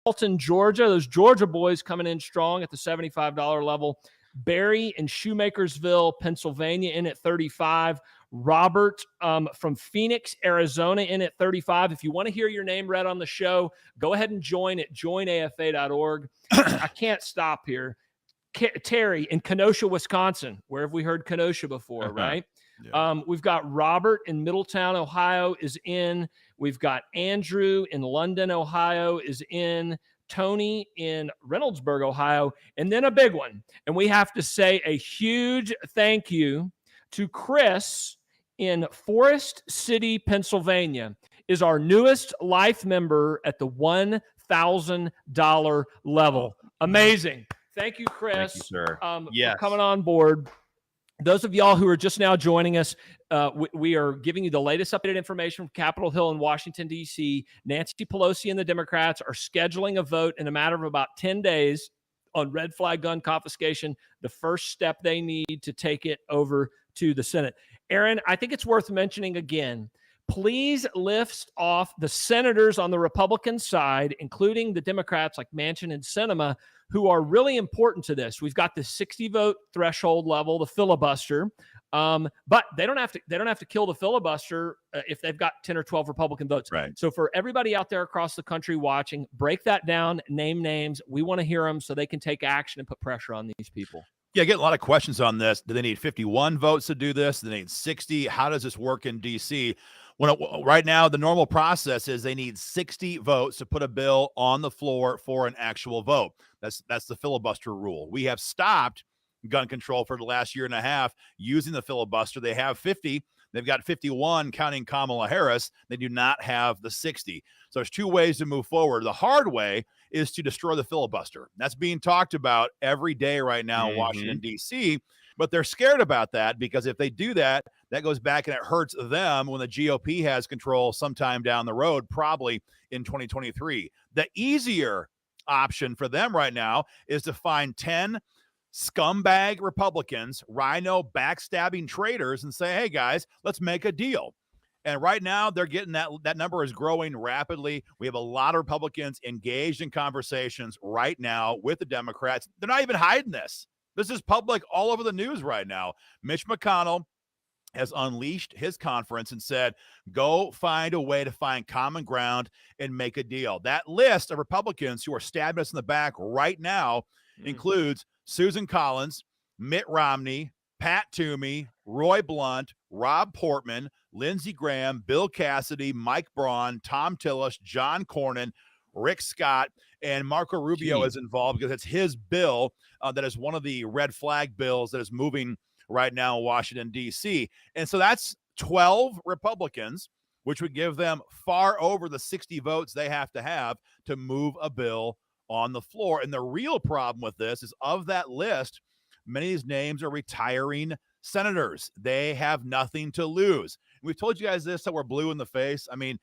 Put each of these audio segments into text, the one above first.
Alton, Georgia. Those Georgia boys coming in strong at the $75 level. Barry in Shoemakersville, Pennsylvania in at 35. Robert from Phoenix, Arizona in at 35. If you want to hear your name read on the show, go ahead and join at joinafa.org. I can't stop here. Terry in Kenosha, Wisconsin. Where have we heard Kenosha before, right? Yeah. We've got Robert in Middletown, Ohio is in. We've got Andrew in London, Ohio is in. Tony in Reynoldsburg, Ohio, and then a big one. And we have to say a huge thank you to Chris in Forest City, Pennsylvania, is our newest life member at the $1,000 level. Amazing. Thank you, Chris. Thank you, sir. For coming on board. Those of y'all who are just now joining us, we are giving you the latest updated information from Capitol Hill in Washington, D.C. Nancy Pelosi and the Democrats are scheduling a vote in a matter of about 10 days on red flag gun confiscation, the first step they need to take it over to the Senate. Aaron, I think it's worth mentioning again, please list off the senators on the Republican side, including the Democrats like Manchin and Sinema, who are really important to this. We've got the 60-vote threshold level, the filibuster, but they don't have to kill the filibuster if they've got 10 or 12 Republican votes. Right. So for everybody out there across the country watching, break that down, name names. We want to hear them so they can take action and put pressure on these people. Yeah, I get a lot of questions on this. Do they need 51 votes to do this? Do they need 60? How does this work in D.C.? Right now, the normal process is they need 60 votes to put a bill on the floor for an actual vote. That's the filibuster rule. We have stopped gun control for the last year and a half using the filibuster. They have 50. They've got 51 counting Kamala Harris. They do not have the 60. So there's two ways to move forward. The hard way is to destroy the filibuster. That's being talked about every day right now in Washington, D.C., but they're scared about that because if they do that, that goes back and it hurts them when the GOP has control sometime down the road, probably in 2023. The easier option for them right now is to find 10 scumbag Republicans, rhino backstabbing traitors, and say, hey, guys, let's make a deal. And right now, they're getting that number is growing rapidly. We have a lot of Republicans engaged in conversations right now with the Democrats. They're not even hiding this. This is public all over the news right now. Mitch McConnell has unleashed his conference and said, go find a way to find common ground and make a deal. That list of Republicans who are stabbing us in the back right now includes Susan Collins, Mitt Romney, Pat Toomey, Roy Blunt, Rob Portman, Lindsey Graham, Bill Cassidy, Mike Braun, Tom Tillis, John Cornyn, Rick Scott, and Marco Rubio is involved because it's his bill that is one of the red flag bills that is moving right now in Washington, D.C. And so that's 12 Republicans, which would give them far over the 60 votes they have to move a bill on the floor. And the real problem with this is of that list, many of these names are retiring senators. They have nothing to lose. We've told you guys this, that we're blue in the face. I mean,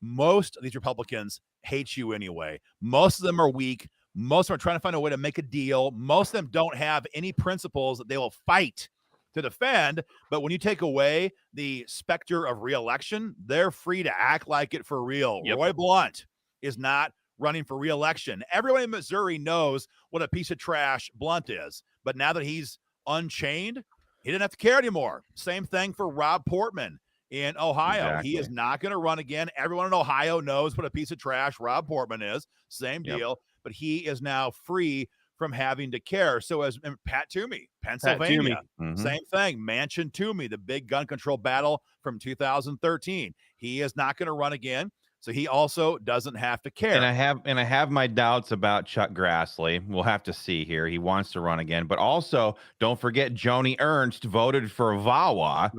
most of these Republicans hate you anyway. Most of them are weak. Most of them are trying to find a way to make a deal. Most of them don't have any principles that they will fight to defend. But when you take away the specter of reelection, they're free to act like it for real. Yep. Roy Blunt is not running for reelection. Everyone in Missouri knows what a piece of trash Blunt is. But now that he's unchained, he didn't have to care anymore. Same thing for Rob Portman in Ohio. Exactly. He is not going to run again. Everyone in Ohio knows what a piece of trash Rob Portman is. Same deal. But he is now free from having to care. So as Pat Toomey, Pennsylvania, same thing. Manchin Toomey, the big gun control battle from 2013. He is not going to run again. So he also doesn't have to care. And I have my doubts about Chuck Grassley. We'll have to see here. He wants to run again. But also, don't forget, Joni Ernst voted for VAWA.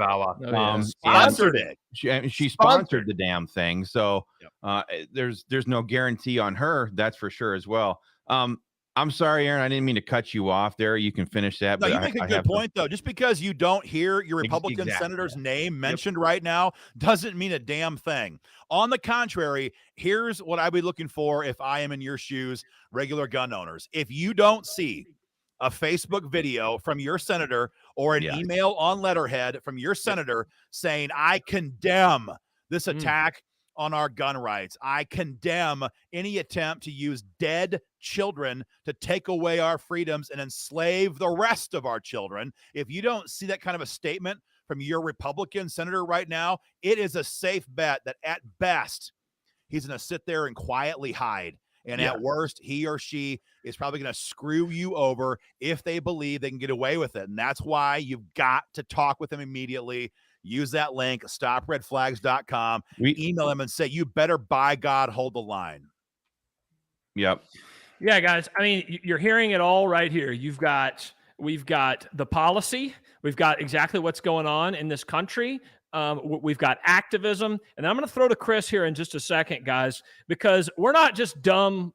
Sponsored it. She sponsored the damn thing. So there's no guarantee on her. That's for sure as well. I'm sorry, Aaron. I didn't mean to cut you off there. You can finish that. No, you make a good point, though. Just because you don't hear your Republican senator's name mentioned right now doesn't mean a damn thing. On the contrary, here's what I'd be looking for if I am in your shoes, regular gun owners. If you don't see a Facebook video from your senator or an email on letterhead from your senator saying, I condemn this attack on our gun rights. I condemn any attempt to use dead children to take away our freedoms and enslave the rest of our children. If you don't see that kind of a statement from your Republican senator right now, it is a safe bet that at best, he's going to sit there and quietly hide. And at worst, he or she is probably going to screw you over if they believe they can get away with it. And that's why you've got to talk with them immediately. Use that link, stopredflags.com. Email them and say, you better, by God, hold the line. Yep. Yeah, guys. I mean, you're hearing it all right here. We've got the policy. We've got exactly what's going on in this country. We've got activism. And I'm going to throw to Chris here in just a second, guys, because we're not just dumb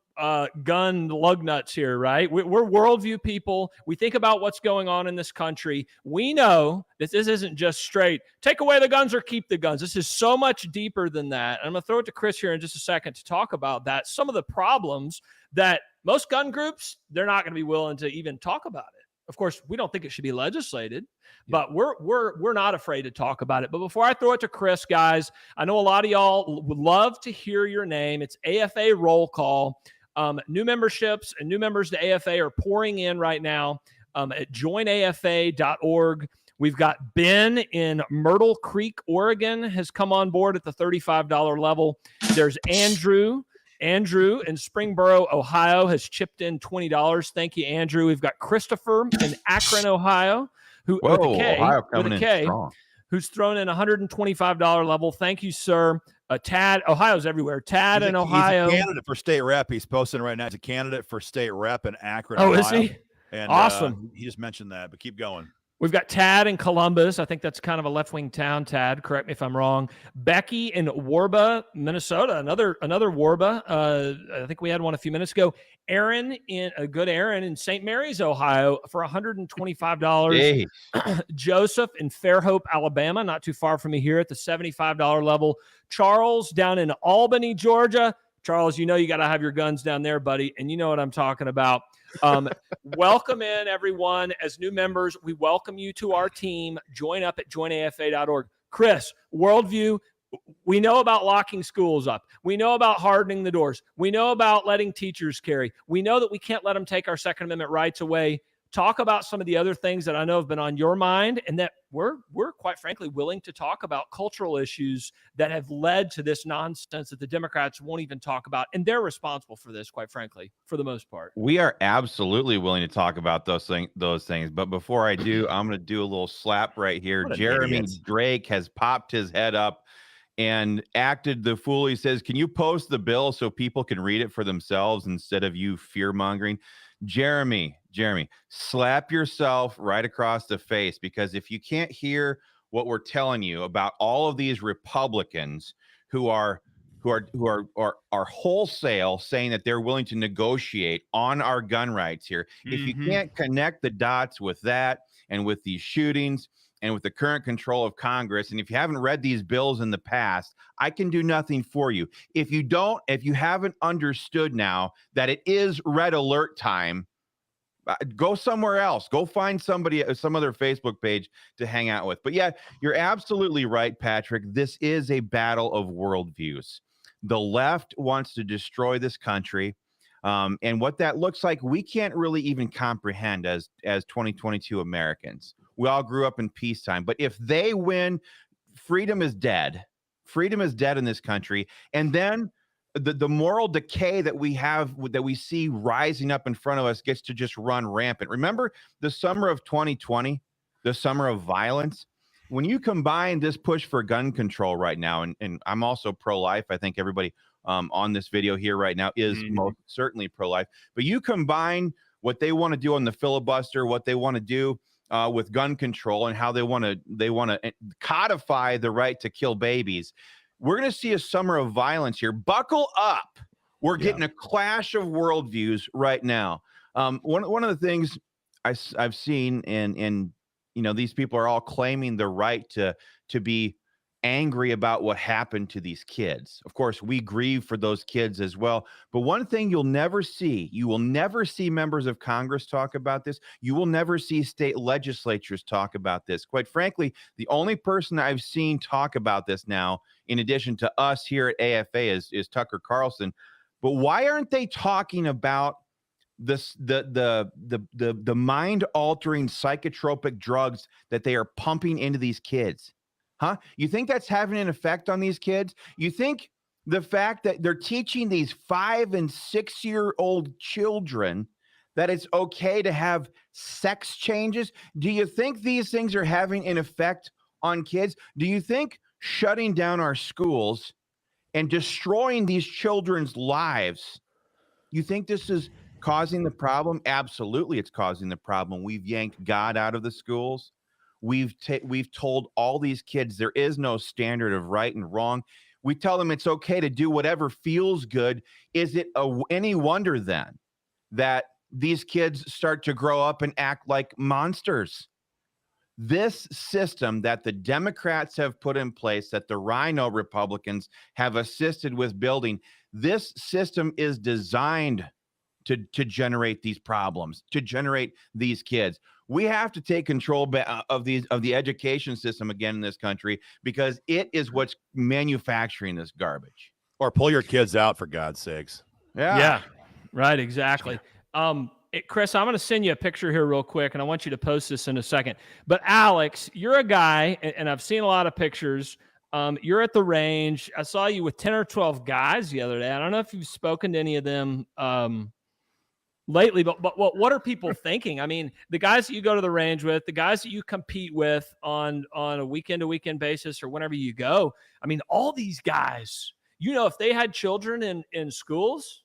gun lug nuts here, right? We're worldview people. We think about what's going on in this country. We know that this isn't just straight, take away the guns or keep the guns. This is so much deeper than that. And I'm going to throw it to Chris here in just a second to talk about that. Some of the problems that most gun groups, they're not going to be willing to even talk about it. Of course, we don't think it should be legislated, but we're not afraid to talk about it. But before I throw it to Chris, guys, I know a lot of y'all would love to hear your name. It's AFA roll call. New memberships and new members to AFA are pouring in right now at joinafa.org. We've got Ben in Myrtle Creek, Oregon, has come on board at the $35 level. There's Andrew in Springboro, Ohio, has chipped in $20. Thank you, Andrew. We've got Christopher in Akron, Ohio, who's thrown in $125 level. Thank you, sir. Tad, Ohio's everywhere. Tad in Ohio. He's a candidate for state rep. He's posting right now. He's a candidate for state rep in Akron, Ohio. Is he? And, awesome. He just mentioned that, but keep going. We've got Tad in Columbus. I think that's kind of a left-wing town, Tad. Correct me if I'm wrong. Becky in Warba, Minnesota. Another Warba. I think we had one a few minutes ago. Aaron in St. Mary's, Ohio, for $125. Joseph in Fairhope, Alabama, not too far from me here at the $75 level. Charles down in Albany, Georgia. Charles, you know you got to have your guns down there, buddy, and you know what I'm talking about. Welcome in, everyone. As new members, we welcome you to our team. Join up at joinafa.org. Chris, worldview, we know about locking schools up. We know about hardening the doors. We know about letting teachers carry. We know that we can't let them take our Second Amendment rights away. Talk about some of the other things that I know have been on your mind and that we're quite frankly willing to talk about, cultural issues that have led to this nonsense that the Democrats won't even talk about. And they're responsible for this, quite frankly, for the most part. We are absolutely willing to talk about those things. But before I do, I'm going to do a little slap right here. Jeremy Drake has popped his head up and acted the fool. He says, can you post the bill so people can read it for themselves instead of you fear-mongering? Jeremy, slap yourself right across the face, because if you can't hear what we're telling you about all of these Republicans who are wholesale saying that they're willing to negotiate on our gun rights here, if you can't connect the dots with that and with these shootings and with the current control of Congress, and if you haven't read these bills in the past, I can do nothing for you. If you haven't understood now that it is red alert time, go somewhere else. Go find some other Facebook page to hang out with. But yeah, you're absolutely right, Patrick. This is a battle of worldviews. The left wants to destroy this country. And what that looks like, we can't really even comprehend as 2022 Americans. We all grew up in peacetime. But if they win, freedom is dead. Freedom is dead in this country. And then the moral decay that we see rising up in front of us gets to just run rampant. Remember the summer of 2020, the summer of violence? When you combine this push for gun control right now, and I'm also pro-life. I think everybody on this video here right now is most certainly pro-life. But you combine what they want to do on the filibuster, what they want to do with gun control, and how they want to codify the right to kill babies. We're going to see a summer of violence here. Buckle up. We're getting a clash of worldviews right now. One of the things I've seen, and these people are all claiming the right to be angry about what happened to these kids. Of course, we grieve for those kids as well. But one thing you will never see members of Congress talk about this. You will never see state legislatures talk about this. Quite frankly, the only person I've seen talk about this now, in addition to us here at AFA, is Tucker Carlson. But why aren't they talking about the mind-altering psychotropic drugs that they are pumping into these kids? Huh? You think that's having an effect on these kids? You think the fact that they're teaching these 5 and 6-year-old children that it's okay to have sex changes? Do you think these things are having an effect on kids? Do you think shutting down our schools and destroying these children's lives, you think this is causing the problem? Absolutely, it's causing the problem. We've yanked God out of the schools. We've told all these kids there is no standard of right and wrong. We tell them it's okay to do whatever feels good. Is it any wonder then that these kids start to grow up and act like monsters? This system that the Democrats have put in place, that the Rhino Republicans have assisted with building, this system is designed to generate these problems, to generate these kids. We have to take control of the education system again in this country, because it is what's manufacturing this garbage. Or pull your kids out, for God's sakes. Yeah, right, exactly. Chris, I'm going to send you a picture here real quick, and I want you to post this in a second. But Alex, you're a guy, and I've seen a lot of pictures. You're at the range. I saw you with 10 or 12 guys the other day. I don't know if you've spoken to any of them lately, but what are people thinking? I mean, the guys that you go to the range with, the guys that you compete with on a weekend-to-weekend basis or whenever you go, I mean, all these guys, if they had children in schools,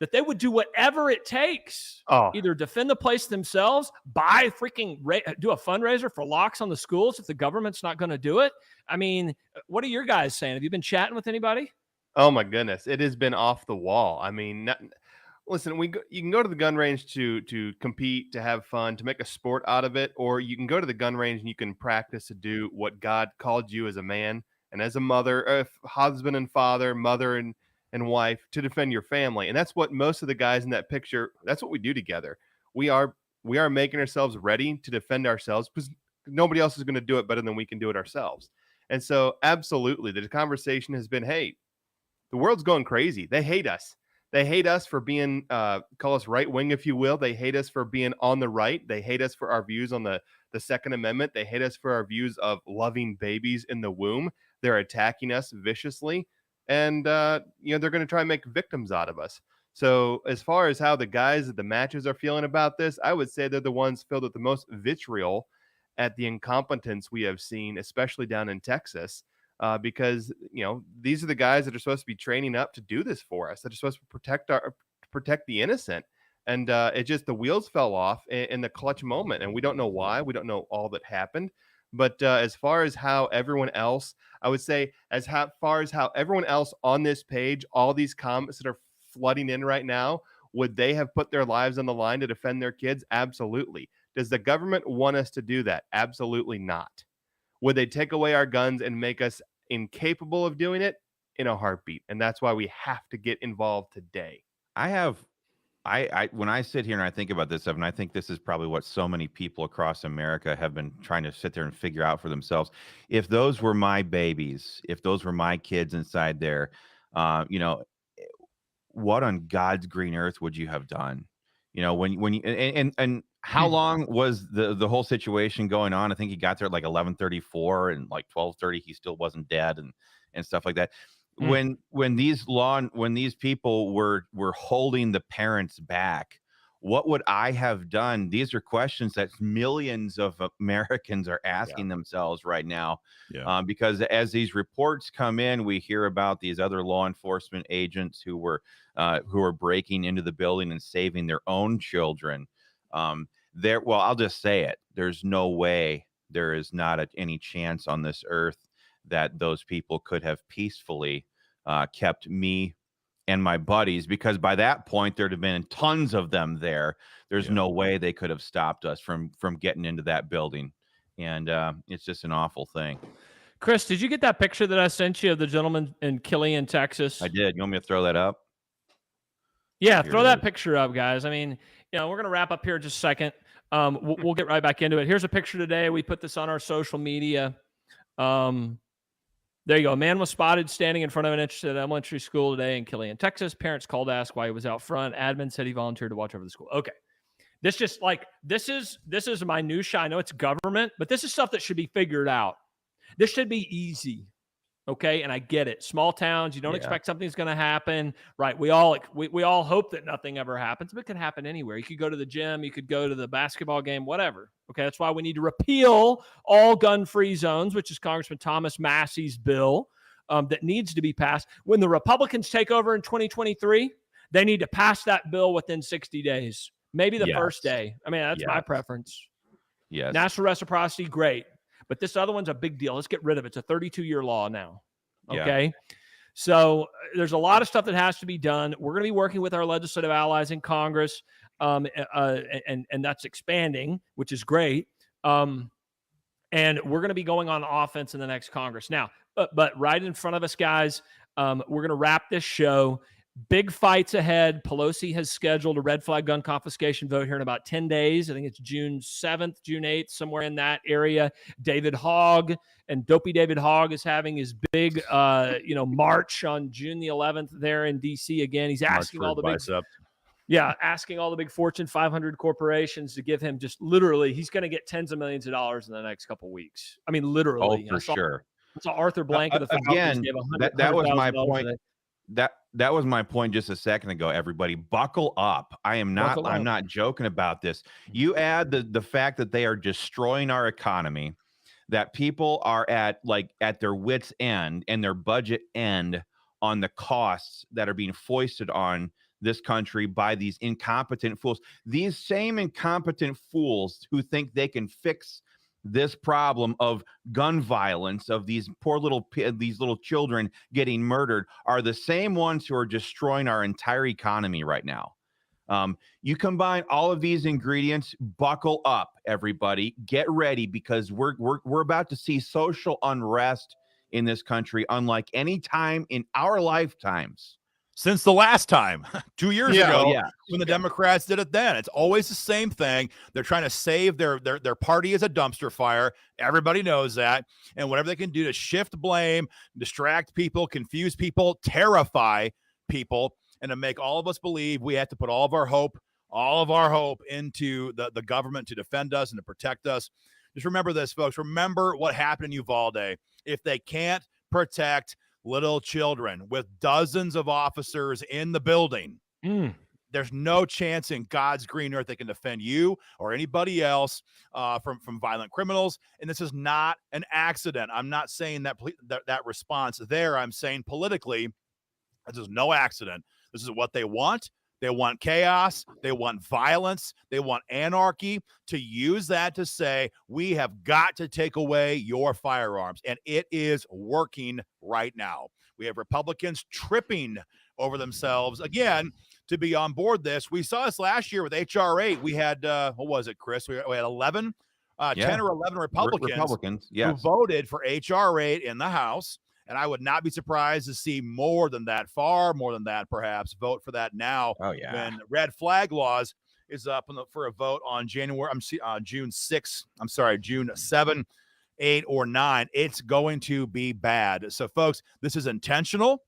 that they would do whatever it takes. Either defend the place themselves, do a fundraiser for locks on the schools if the government's not going to do it. I mean, what are your guys saying? Have you been chatting with anybody? Oh my goodness, it has been off the wall. I mean, listen, you can go to the gun range to compete, to have fun, to make a sport out of it, or you can go to the gun range and you can practice to do what God called you as a man and as a mother, husband and father, mother and wife, to defend your family. And that's what most of the guys in that picture, that's what we do together. We are making ourselves ready to defend ourselves, because nobody else is going to do it better than we can do it ourselves. And so absolutely, the conversation has been, hey, the world's going crazy. They hate us. They hate us for being, call us right wing, if you will. They hate us for being on the right. They hate us for our views on the Second Amendment. They hate us for our views of loving babies in the womb. They're attacking us viciously. And, they're going to try and make victims out of us. So as far as how the guys at the matches are feeling about this, I would say they're the ones filled with the most vitriol at the incompetence we have seen, especially down in Texas, because, these are the guys that are supposed to be training up to do this for us, that are supposed to protect the innocent. And the wheels fell off in the clutch moment. And we don't know why. We don't know all that happened. But as far as how everyone else, I would say, far as how everyone else on this page, all these comments that are flooding in right now, would they have put their lives on the line to defend their kids? Absolutely. Does the government want us to do that? Absolutely not. Would they take away our guns and make us incapable of doing it? In a heartbeat. And that's why we have to get involved today. When I sit here and I think about this stuff, and I think this is probably what so many people across America have been trying to sit there and figure out for themselves. If those were my babies, if those were my kids inside there, what on God's green earth would you have done? When you, and how long was the whole situation going on? I think he got there at like 11:34, and like 12:30 he still wasn't dead, and stuff like that. When these people were holding the parents back, what would I have done? These are questions that millions of Americans are asking themselves right now. Because as these reports come in, we hear about these other law enforcement agents who were breaking into the building and saving their own children. Well, I'll just say it. There's no way, there is not any chance on this earth that those people could have peacefully kept me and my buddies, because by that point there'd have been tons of them there. There's no way they could have stopped us from getting into that building. And it's just an awful thing. Chris, did you get that picture that I sent you of the gentleman in Killeen, Texas? I did. You want me to throw that up? Yeah, Here throw it that is. picture up, guys. I mean, we're going to wrap up here in just a second. We'll get right back into it. Here's a picture today. We put this on our social media. There you go. A man was spotted standing in front of an elementary school today in Killeen, Texas. Parents called to ask why he was out front. Admin said he volunteered to watch over the school. Okay. This is minutia. I know it's government, but this is stuff that should be figured out. This should be easy. Okay. And I get it. Small towns, you don't expect something's going to happen, right? We all hope that nothing ever happens, but it could happen anywhere. You could go to the gym, you could go to the basketball game, whatever. Okay. That's why we need to repeal all gun-free zones, which is Congressman Thomas Massey's bill that needs to be passed. When the Republicans take over in 2023, they need to pass that bill within 60 days, maybe the first day. I mean, that's my preference. Yes. National reciprocity, great. But this other one's a big deal. Let's get rid of it. It's a 32-year law now. Okay. So there's a lot of stuff that has to be done. We're going to be working with our legislative allies in Congress, and that's expanding, which is great. And we're going to be going on offense in the next Congress. Now, but right in front of us, guys, we're going to wrap this show. Big fights ahead. Pelosi has scheduled a red flag gun confiscation vote here in about 10 days. I think it's June 7th, June 8th, somewhere in that area. David Hogg and Dopey David Hogg is having his big, march on June the 11th there in D.C. again. He's asking all the asking all the big Fortune 500 corporations to give him just literally, he's going to get tens of millions of dollars in the next couple of weeks. I mean, literally. Oh, for sure. I saw Arthur Blank of the Falcons again, gave that was my $100,000 point. today. That was my point just a second ago. Everybody, buckle up. I'm not joking about this. You add the fact that they are destroying our economy, that people are at their wits' end and their budget end on the costs that are being foisted on this country by these incompetent fools. These same incompetent fools who think they can fix this problem of gun violence, of these poor little children getting murdered, are the same ones who are destroying our entire economy right now. You combine all of these ingredients, buckle up, everybody, get ready, because we're about to see social unrest in this country unlike any time in our lifetimes. Since the last time, 2 years ago, when the Democrats did it then. It's always the same thing. They're trying to save their party as a dumpster fire. Everybody knows that. And whatever they can do to shift blame, distract people, confuse people, terrify people, and to make all of us believe we have to put all of our hope into the government to defend us and to protect us. Just remember this, folks. Remember what happened in Uvalde. If they can't protect little children with dozens of officers in the building, there's no chance in God's green earth they can defend you or anybody else from violent criminals. And this is not an accident. I'm not saying that response there. I'm saying politically, this is no accident. This is what they want. They want chaos. They want violence. They want anarchy, to use that to say, we have got to take away your firearms. And it is working right now. We have Republicans tripping over themselves again to be on board this. We saw this last year with H.R. 8. We had, what was it, Chris? We had 10 or 11 Republicans who voted for H.R. 8 in the House. And I would not be surprised to see more than that, far more than that, perhaps, vote for that now. Oh, yeah. When red flag laws is up for a vote on June 6. I'm sorry, June 7, 8, or 9. It's going to be bad. So, folks, this is intentional.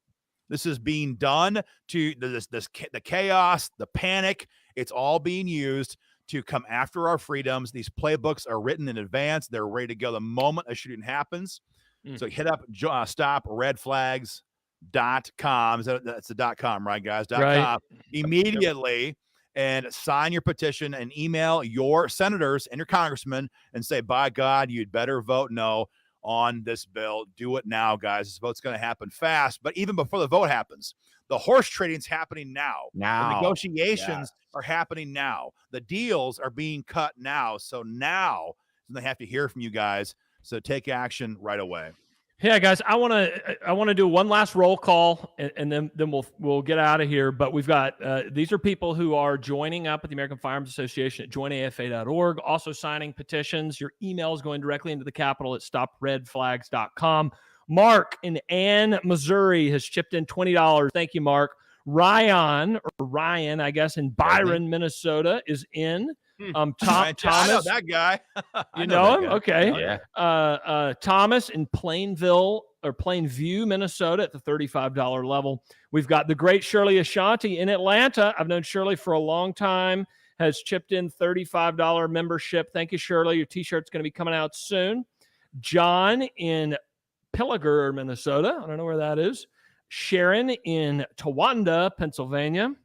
This is being done to the chaos, the panic. It's all being used to come after our freedoms. These playbooks are written in advance. They're ready to go the moment a shooting happens. So hit up stopredflags.com. That's the .com, right, guys? .com immediately and sign your petition and email your senators and your congressmen and say, by God, you'd better vote no on this bill. Do it now, guys. This vote's going to happen fast. But even before the vote happens, the horse trading's happening now. The negotiations are happening now. The deals are being cut now. So now they have to hear from you guys. So take action right away. Yeah, guys, I want to do one last roll call, and then we'll get out of here. But we've got these are people who are joining up at the American Firearms Association at joinafa.org, also signing petitions. Your email is going directly into the Capitol at stopredflags.com. Mark in Ann, Missouri has chipped in $20. Thank you, Mark. Ryan, I guess, in Byron, Minnesota is in. Thomas, I know that guy. You know him? Okay. Yeah. Thomas in Plainview, Minnesota at the $35 level. We've got the great Shirley Ashanti in Atlanta. I've known Shirley for a long time, has chipped in $35 membership. Thank you, Shirley. Your t-shirt's going to be coming out soon. John in Pillager, Minnesota. I don't know where that is. Sharon in Towanda, Pennsylvania.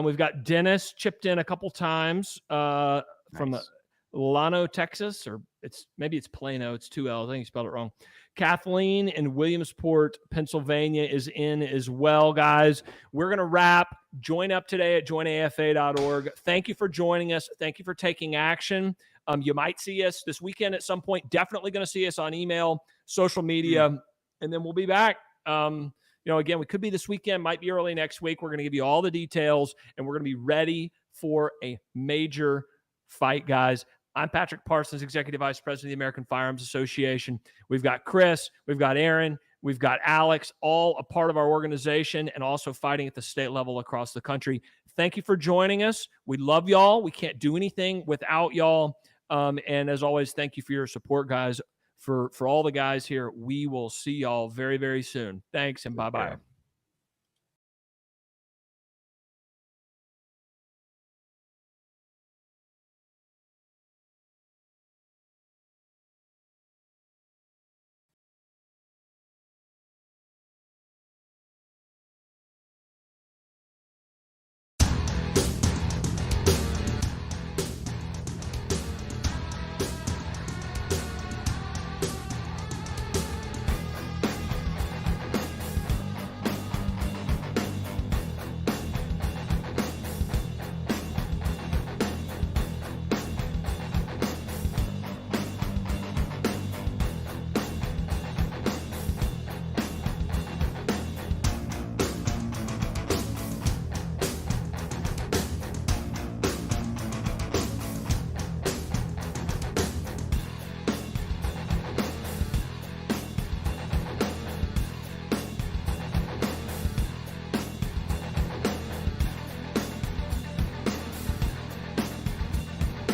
We've got Dennis chipped in a couple times from Lano, Texas, or maybe it's Plano. It's 2 L's. I think you spelled it wrong. Kathleen in Williamsport, Pennsylvania is in as well, guys. We're going to wrap. Join up today at joinafa.org. Thank you for joining us. Thank you for taking action. You might see us this weekend at some point. Definitely going to see us on email, social media, and then we'll be back. Again, we could be this weekend, might be early next week. We're going to give you all the details, and we're going to be ready for a major fight, guys. I'm Patrick Parsons, Executive Vice President of the American Firearms Association. We've got Chris, we've got Aaron, we've got Alex, all a part of our organization and also fighting at the state level across the country. Thank you for joining us. We love y'all. We can't do anything without y'all. And as always, thank you for your support, guys. For all the guys here, we will see y'all very, very soon. Thanks, and bye-bye.